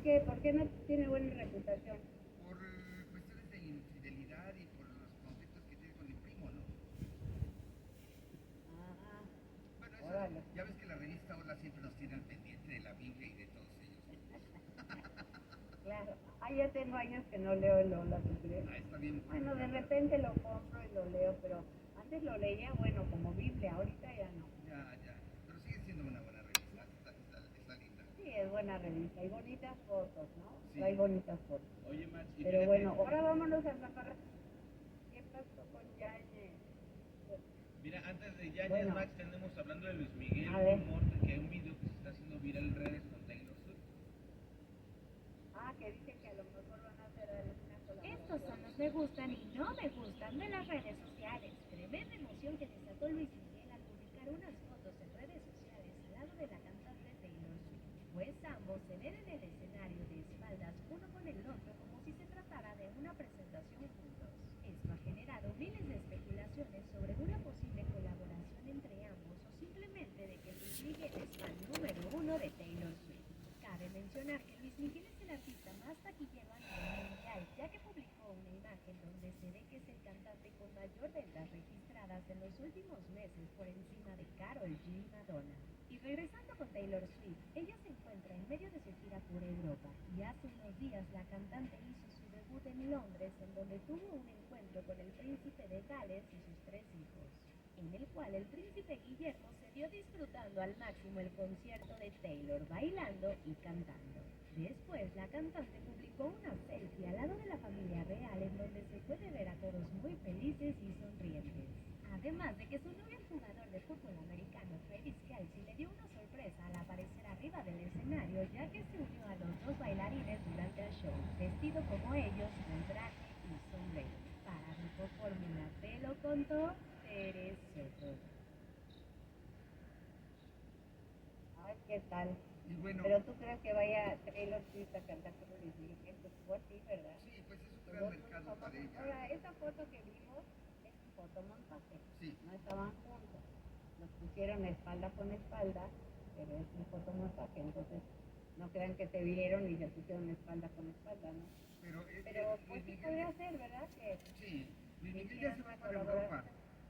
qué? ¿Por qué no tiene buena reputación? Por cuestiones de infidelidad y por los conflictos que tiene con el primo, ¿no? Ajá. Bueno, eso, Órale. ya ves que la revista Hola siempre nos tiene al pendiente de la Biblia y de todos ellos. Claro. Ah, ya tengo años que no leo el Hola, ¿tú crees? Ah, está bien. Bueno, de repente lo compro y lo leo, pero antes lo leía, bueno, como Biblia, ahorita ya no. Ya. Pero sigue siendo una buena revista, está linda. Sí, es buena revista, hay bonitas fotos, ¿no? Sí. Hay bonitas fotos. Oye, Max, y Pero fíjate, bueno, ahora vámonos a Zaparra. ¿Qué pasó con Yañez? mira, antes de Yañez, Bueno. Max, tenemos hablando de Luis Miguel, A ver. que hay un video que se está haciendo viral en redes con Taylor Swift. Ah, que dicen que a lo mejor van a hacer alguna colaboración. Estos son los me gustan y no me gustan de las redes sociales. Tremenda emoción que desató Luis Miguel al publicar unas fotos en redes sociales al lado de la cantante Taylor Swift, pues ambos se ven en el escenario de espaldas uno con el otro como si se tratara de una presentación juntos. Esto ha generado miles de especulaciones sobre una posible colaboración entre ambos o simplemente de que Luis Miguel es fan número uno de Taylor Swift. Cabe mencionar que Luis Miguel es el artista más taquillero a nivel mundial, ya que publicó una imagen donde se ve que es el cantante con mayor ventas registradas en los últimos meses por encima de Karol G y Madonna. Y regresando con Taylor Swift, ella se encuentra en medio de su gira por Europa y hace unos días la cantante hizo su debut en Londres, en donde tuvo un encuentro con el príncipe de Gales y sus 3 hijos, en el cual el príncipe Guillermo se vio disfrutando al máximo el concierto de Taylor, bailando y cantando. Después, la cantante publicó una selfie al lado de la familia real en donde se puede ver a todos muy felices y sonrientes. Además de que su novio, el jugador de fútbol americano Travis Kelce, le dio una sorpresa al aparecer arriba del escenario, ya que se unió a los dos bailarines durante el show, vestido como ellos con traje y sombrero. Para Grupo Fórmula te lo contó Pérez Soto. Ay, ¿qué tal? Y bueno, Pero tú crees que vaya Taylor Swift a cantar con Luis Miguel, pues fue así, ¿verdad? sí, pues es un Los gran dos muy mercado famosos. para ella. Ahora, esa foto que vimos es un fotomontaje. Sí. No estaban juntos. Nos pusieron espalda con espalda, pero es un fotomontaje. Entonces, no crean que se vieron y se pusieron espalda con espalda, ¿no? Pero Pues Luis sí Miguel, podría ser, ¿verdad? Que sí, Luis Miguel ya se va para Europa.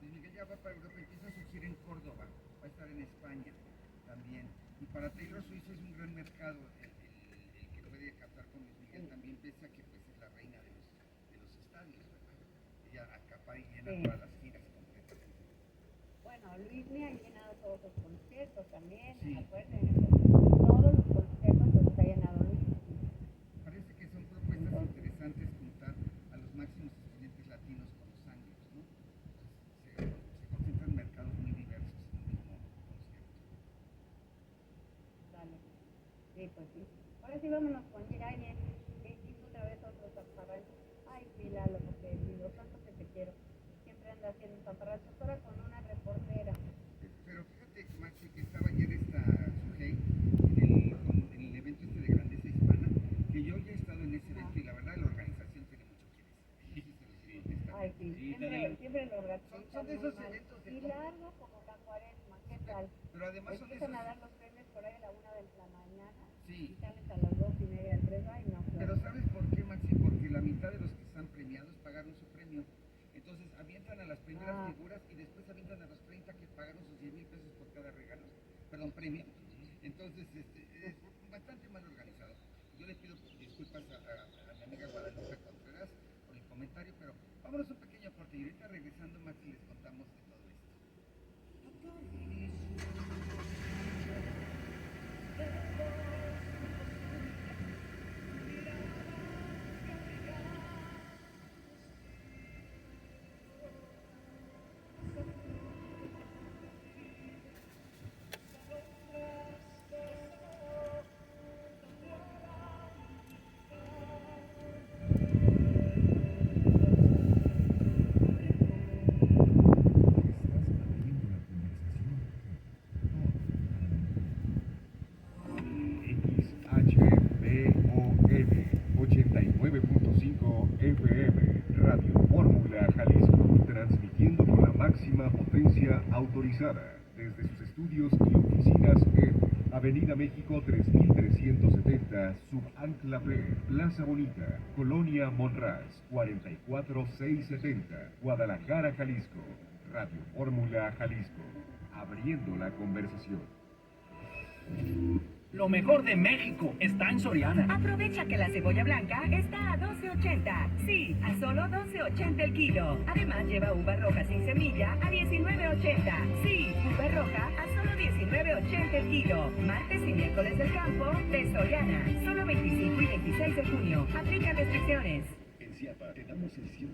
Luis Miguel ya va para Europa, empieza su gira en Córdoba, va a estar en España también. Y para Taylor Swift es un gran mercado el que puede captar con Luis Miguel Sí. también, pese a que pues es la reina de los estadios, ¿verdad? Ella acapara y llena Sí. todas las giras completamente. Bueno, Luis me ha llenado todos los conciertos también. Sí. Acuérdense, todos los conciertos los ha llenado Luis. Parece que son propuestas interesantes juntar a los máximos exponentes latinos con los anglos, ¿no? Se concentran mercados muy diversos en un mismo concierto. Dale. Sí, pues sí. Ahora sí vámonos con Yañez, que hizo otra vez otro zafarrancho. Ay, sí, Lalo, porque digo, tanto que te quiero. Siempre anda haciendo zafarranchos, ahora con una reportera. Pero fíjate, Maxi, que estaba ayer esta Sujei en el evento este de Grandeza Hispana, que yo ya he estado en ese evento y la verdad la organización tiene mucho que decir. Eso se los digo honestamente. Ay, sí, siempre lo organizan Son de muy esos mal. eventos de Y largo como la cuaresma, ¿qué tal? Pero además son de Empiezan esos... a dar los premios por ahí a la 1 de la mañana y Sí, sales a las 2:30, 3, ay no. pero ¿sabes por qué, Maxi? Porque la mitad de los que están premiados pagaron su premio. Entonces avientan a las primeras figuras y después avientan a los 30 que pagaron sus 10,000 pesos por cada regalo, perdón, premio. Entonces es bastante mal organizado. Yo le pido disculpas a mi amiga Guadalupe Contreras por el comentario, pero vámonos un pequeño corte y ahorita regresando, Maxi, les contamos de todo esto. XHBON 89.5 FM, Radio Fórmula Jalisco, transmitiendo con la máxima potencia autorizada desde sus estudios y oficinas en Avenida México 3370, Subanclave, Plaza Bonita, Colonia Monraz, 44670, Guadalajara, Jalisco. Radio Fórmula Jalisco, abriendo la conversación. Lo mejor de México está en Soriana. Aprovecha que la cebolla blanca está a $12.80. Sí, a solo $12.80 el kilo. Además lleva uva roja sin semilla a $19.80. Sí, uva roja a solo $19.80 el kilo. Martes y miércoles del campo de Soriana. Solo 25 y 26 de junio. Aplica restricciones. En Ciapa te damos el 100%.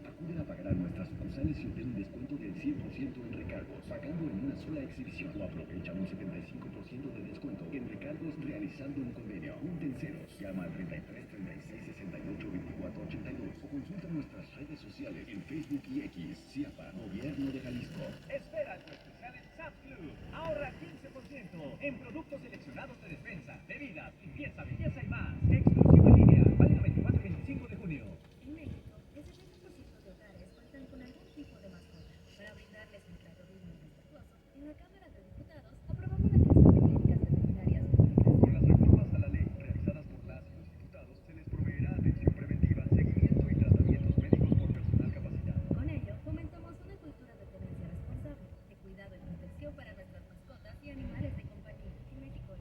Acude a pagar a nuestras sucursales y obtén un descuento del 100% en recargos, pagando en una sola exhibición. O aprovecha un 75% de descuento en recargos realizando un convenio. Punta en ceros. Llama al 33 36 68 24 82 o consulta nuestras redes sociales en Facebook y X. Ciapa, Gobierno de Jalisco. Espera tu especial en SAP Club. Ahorra 15% en productos seleccionados de despensa, bebidas, limpieza, belleza y más. Exclusivo en línea. Válido 24 y 25 de junio. En México, el 70% de hogares cuentan con algún tipo de mascota. Para brindarles un trato digno y respetuoso, en la Cámara de Diputados aprobamos la creación de clínicas veterinarias públicas. Con las reformas a la ley realizadas por las y los diputados, se les proveerá atención preventiva, seguimiento y tratamientos médicos por personal capacitado. Con ello, fomentamos una cultura de tenencia responsable, de cuidado y protección para nuestras mascotas y animales de compañía. En México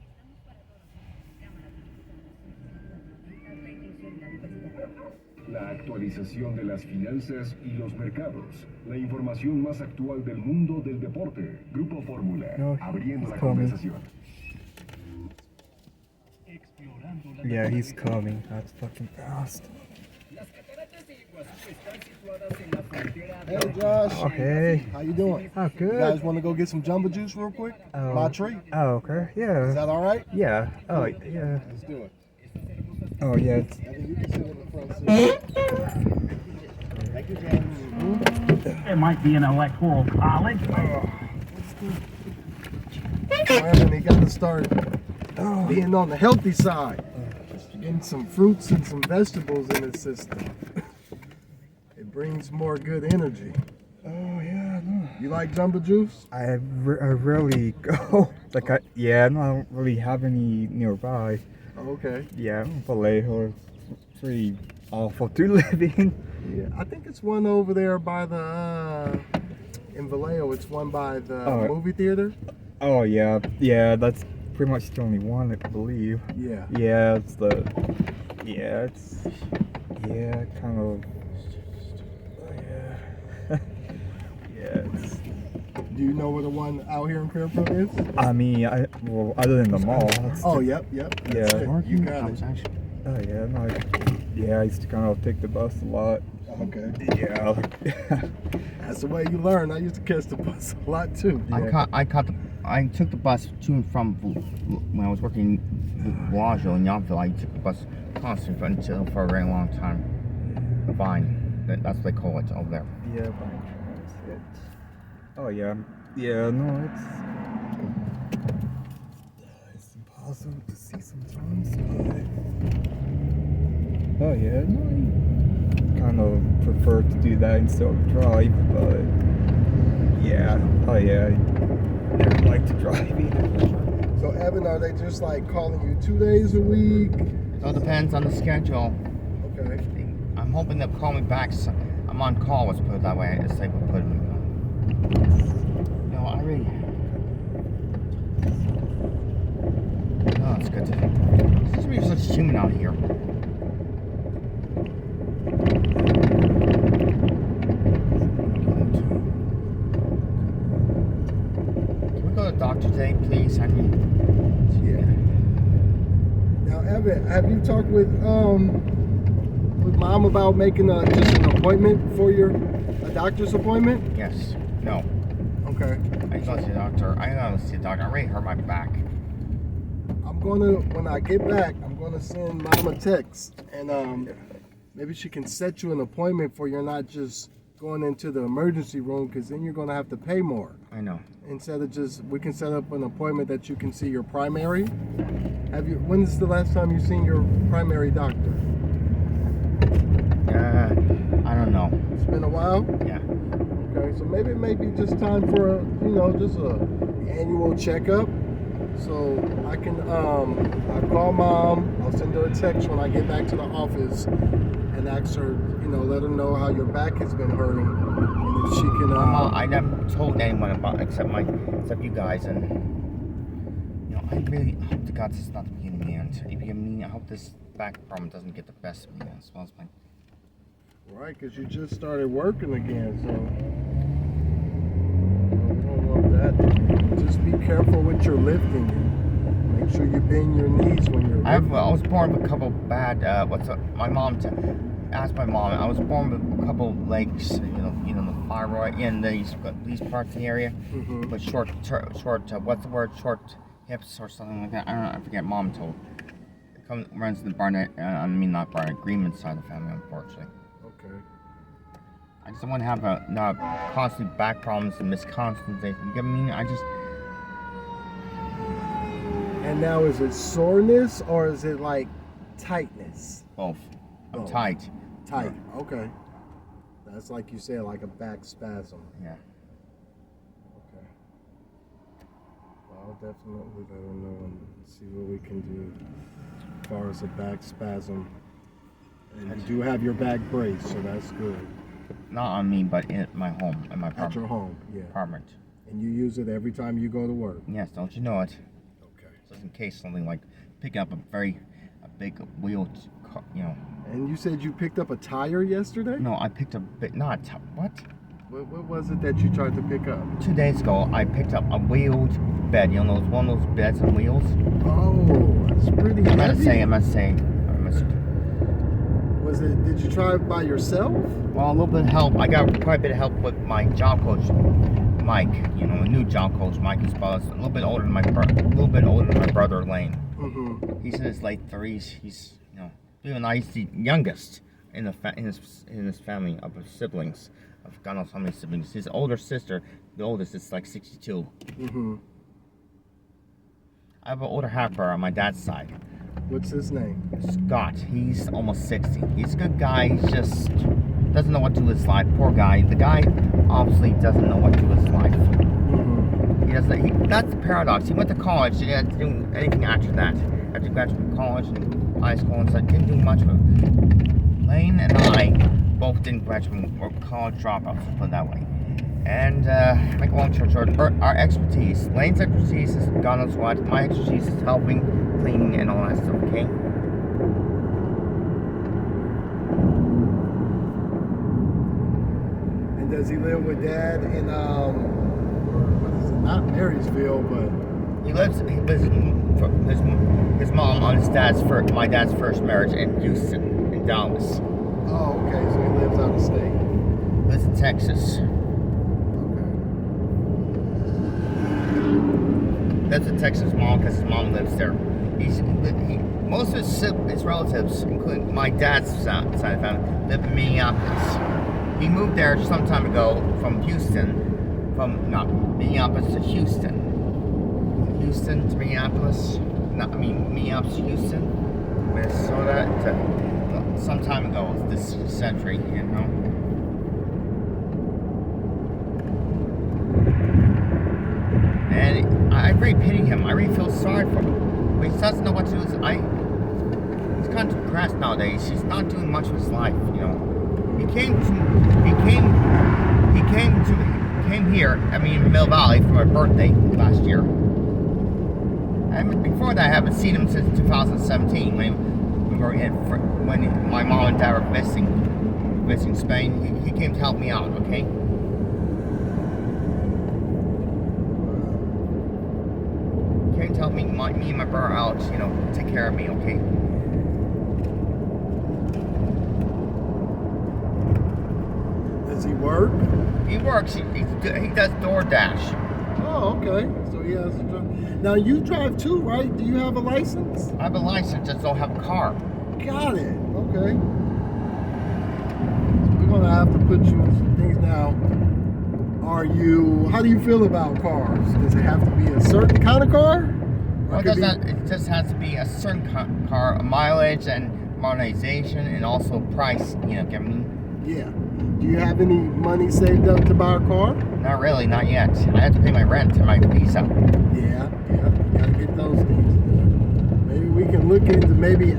estamos para todos. Cámara de Diputados. La inclusión y la diversidad. La actualización de las finanzas y los mercados. La información más actual del mundo del deporte. Grupo Fórmula, abriendo la conversación. Yeah, he's coming. That's fucking fast. Hey Josh. Oh, hey. How you doing? Oh, good. You guys want to go get some jumbo juice real quick? My treat. Oh, okay. Yeah. Is that all right? Yeah. Oh, yeah. Let's do it. Oh, yeah. Evan, you can sit in the front seat. Thank you, James. There might be an electoral college. Evan, he got to start being on the healthy side. Getting some fruits and some vegetables in his system. It brings more good energy. Oh, yeah. No. You like jumbo juice? I rarely go. Like, I don't really have any nearby. Okay. Yeah, Vallejo is pretty awful to live in. Yeah, I think it's one over there by the, in Vallejo, it's one by the movie theater. Oh, yeah. Yeah, that's pretty much the only one, I believe. Yeah. Yeah, it's kind of, it's... Do you know where the one out here in Fairfield is? I mean, other than the mall. Yep. Yeah. You got it. Oh, yeah, no, I used to kind of take the bus a lot. Okay. Yeah. That's the way you learn. I used to catch the bus a lot too. Yeah. I took the bus to and from when I was working in Bellagio in Yountville. I took the bus constantly until for a very long time. The Vine, that's what they call it over there. Yeah, Vine Transit. Oh yeah, yeah. No, it's impossible to see sometimes. But, oh yeah, no, I kind of prefer to do that instead of drive. But yeah, oh yeah. I never like to drive either. So Evan, are they just like calling you 2 days a week? It all depends on the schedule. Okay. I'm hoping they'll call me back. I'm on call, let's put it that way. As they would put me. No, I really. Oh, it's good to. It's really such human out here. Go to the doctor today, please, Henry. Yeah. Now, Evan, have you talked with Mom about making just an appointment for a doctor's appointment? Yes. No. Okay. I go to the doctor. I gotta see the doctor. I already hurt my back. When I get back, I'm gonna send Mom a text, and maybe she can set you an appointment for you're not just going into the emergency room, because then you're gonna have to pay more. I know. Instead of we can set up an appointment that you can see your primary. When is the last time you seen your primary doctor? I don't know. It's been a while? Yeah. Okay, so maybe it may be just time for just a annual checkup. So I can I'll call mom. I'll send her a text when I get back to the office and ask her, let her know how your back has been hurting, and if she can. I never told anyone about except you guys, and I really hope to God this is not the beginning of the end. I hope this back problem doesn't get the best of me as well as my. Right, because you just started working again, so we don't want that. Just be careful with your lifting. Make sure you bend your knees when you're lifting. I was born with a couple bad. My mom asked my mom. I was born with a couple legs, the thyroid in these parts of the area, but short. What's the word? Short hips or something like that. I forget. Mom told. It runs in the Barnett. Not Barnett. Greenman side of the family, unfortunately. Okay. I just don't want to have constant back problems and misconceptions. You get me? And now, is it soreness or is it like tightness? Both. I'm tight. Tight. Okay. That's like you said, like a back spasm. Yeah. Okay. Well, I'll definitely let her know and see what we can do as far as a back spasm. And you do have your back brace, so that's good. Not on me, but in my home, in my apartment. At your home, yeah. Apartment. And you use it every time you go to work? Yes, don't you know it? Okay. Just in case something like picking up a big wheel, And you said you picked up a tire yesterday? No, I picked up what? What was it that you tried to pick up? 2 days ago, I picked up a wheeled bed. One of those beds on wheels. Oh, that's pretty heavy. I must say. Did you try it by yourself? Well, a little bit of help. I got quite a bit of help with my job coach, Mike. A new job coach, Mike, is a little bit older than my brother, Lane. Mm-hmm. He's in his late 30s. He's, he's the youngest in his family of siblings. I've got how many siblings. His older sister, the oldest, is like 62. Mm-hmm. I have an older half brother on my dad's side. What's his name? Scott. He's almost 60. He's a good guy. He just doesn't know what to do with his life. Poor guy. The guy obviously doesn't know what to do with his life. Mm-hmm. He doesn't. That's the paradox. He went to college. He didn't do anything after that. After he graduated from college and high school and such, didn't do much of it. Lane and I both didn't graduate from college dropouts, let's put it that way. And make a long story short, our expertise. Lane's expertise is God knows what. My expertise is helping, cleaning, and all that stuff, okay? And does he live with Dad in, what is it, not Marysville, but... He lives his mom on my dad's first marriage in Houston, in Dallas. Oh, okay, so he lives out of state. Lives in Texas. That's a Texas mom because his mom lives there. Most of his relatives, including my dad's side of the family, live in Minneapolis. He moved there some time ago from Minneapolis to Houston. Houston to Minneapolis. Minneapolis to Houston. Minnesota some time ago this century, And I really pity him. I really feel sorry for him. But he doesn't know what to do. He's kind of depressed nowadays. He's not doing much with his life, He came here, Mill Valley for my birthday last year. And before that, I haven't seen him since 2017 when my mom and dad were visiting Spain. He came to help me out, okay? To help me and my brother out, take care of me, okay? Does he work? He works. He does DoorDash. Oh, okay. So he has a drive. Now you drive too, right? Do you have a license? I have a license, just don't have a car. Got it. Okay. So we're gonna have to put you in some things now. How do you feel about cars? Does it have to be a certain kind of car? Well, it just has to be a certain car, mileage and modernization, and also price, get me? Yeah. Do you have any money saved up to buy a car? Not really, not yet. I have to pay my rent and my visa. Yeah, gotta get those things done. Maybe we can look into maybe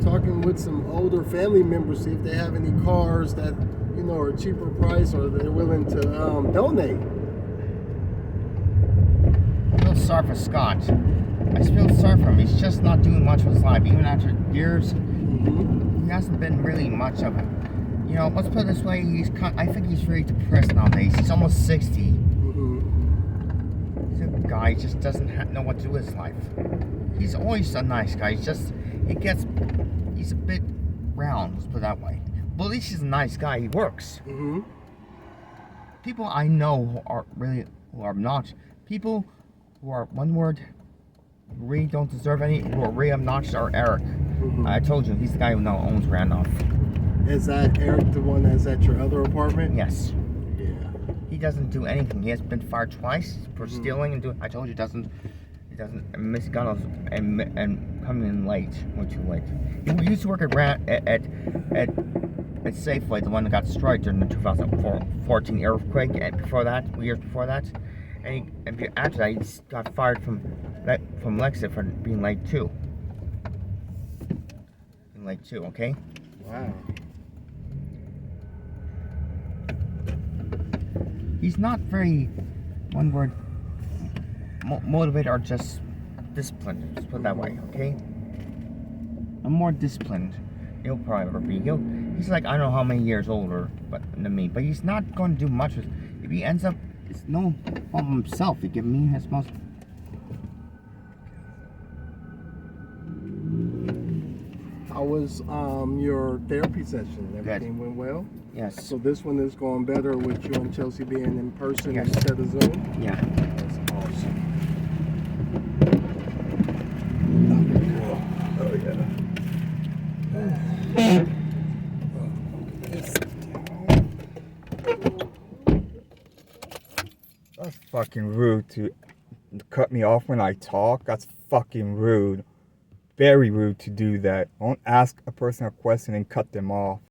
talking with some older family members, see if they have any cars that, you know, are cheaper price or they're willing to donate. I feel sorry for Scott. I feel sorry for him. He's just not doing much with his life. Even after years, he hasn't been really much of it. You know, let's put it this way, I think he's very depressed nowadays. He's almost 60. He's a guy who just doesn't know what to do with his life. He's always a nice guy. He's a bit round, let's put it that way. But at least he's a nice guy. He works. People I know who are not, people who are, one word, really don't deserve any, who are really obnoxious, are Eric. I told you, he's the guy who now owns Randolph. Is that Eric the one that's at your other apartment? Yes. Yeah. He doesn't do anything. He has been fired twice for stealing and doing. I told you, he doesn't miss guns and coming in late, way too late. He used to work at Safeway, the one that got destroyed during the 2014 earthquake, and years before that, and after that, he got fired from Lexington for being late too. Okay. Wow. He's not very, one word, motivated or just disciplined. Let's put it that way, okay? I'm more disciplined. He'll probably ever be. He's like, I don't know how many years older than me, but he's not going to do much with it. If he ends up, it's no fault of himself. He give me his most. How was your therapy session? Everything went well? Yes. So this one is going better with you and Chelsea being in person instead of Zoom? Yeah. That's awesome. Oh, yeah. That's fucking rude to cut me off when I talk. That's fucking rude. Very rude to do that. Don't ask a person a question and cut them off.